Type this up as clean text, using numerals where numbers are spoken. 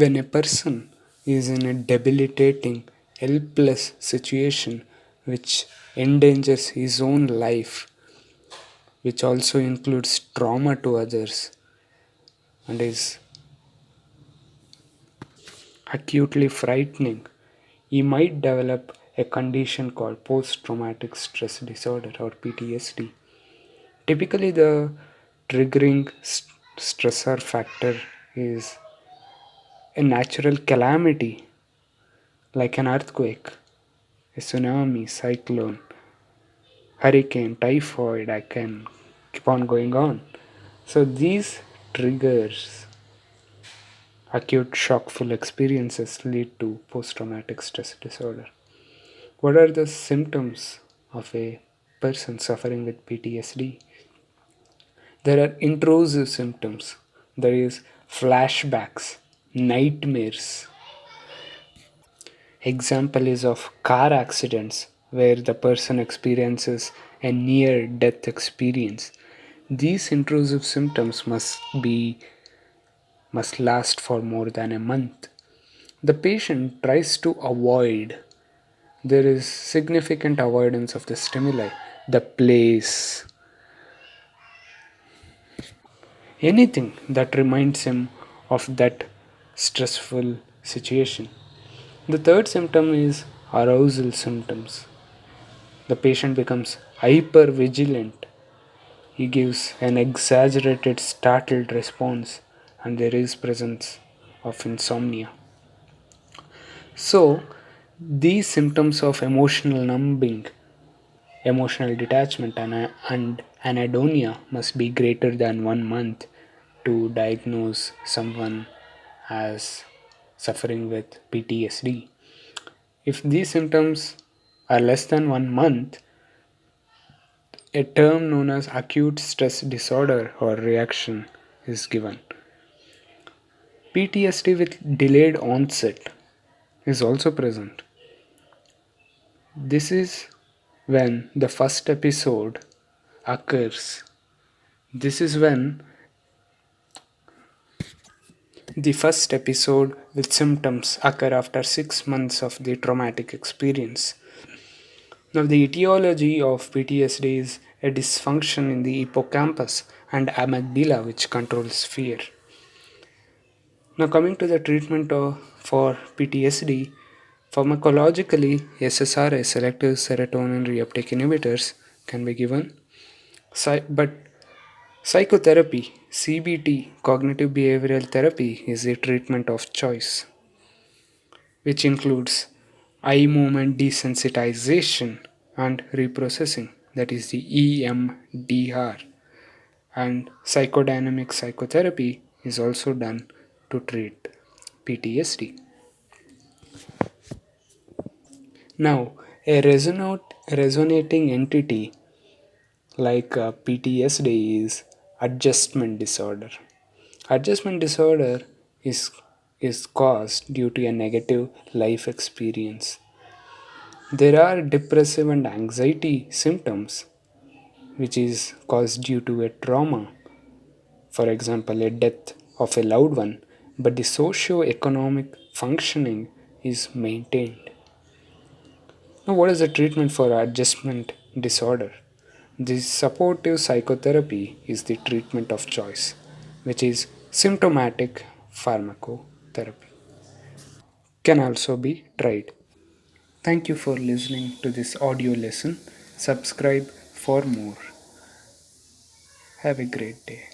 When a person is in a debilitating, helpless situation which endangers his own life, which also includes trauma to others, and is acutely frightening, he might develop a condition called post traumatic stress disorder or PTSD. Typically, the triggering stressor factor is a natural calamity like an earthquake, a tsunami, cyclone, hurricane, typhoid. I can keep on going on. So, these triggers acute shockful experiences lead to post traumatic stress disorder. What are the symptoms of a person suffering with PTSD? There are intrusive symptoms. There is flashbacks, nightmares. Example is of car accidents where the person experiences a near death experience. These intrusive symptoms must last for more than a month. The patient tries to avoid. There is significant avoidance of the stimuli, the place, anything that reminds him of that stressful situation. The third symptom is arousal symptoms. The patient becomes hyper vigilant. He gives an exaggerated, startled response, and there is presence of insomnia. So, these symptoms of emotional numbing, emotional detachment, and anhedonia must be greater than 1 month to diagnose someone as suffering with PTSD. If these symptoms are less than 1 month, a term known as acute stress disorder or reaction is given. PTSD with delayed onset is also present. This is when the first episode occurs. This is when the first episode with symptoms occur after 6 months of the traumatic experience. Now, the etiology of PTSD is a dysfunction in the hippocampus and amygdala, which controls fear. Now, coming to the treatment for PTSD, pharmacologically, SSRI, selective serotonin reuptake inhibitors, can be given. But psychotherapy, CBT, cognitive behavioral therapy, is the treatment of choice, which includes eye movement desensitization and reprocessing, that is the EMDR. And psychodynamic psychotherapy is also done to treat PTSD. Now, a resonating entity like PTSD is adjustment disorder. Adjustment disorder is, is caused due to a negative life experience. There are depressive and anxiety symptoms which is caused due to a trauma, for example, a death of a loved one, but the socio-economic functioning is maintained. Now, what is the treatment for adjustment disorder? The supportive psychotherapy is the treatment of choice, which is symptomatic pharmacotherapy. Can also be tried. Thank you for listening to this audio lesson. Subscribe for more. Have a great day.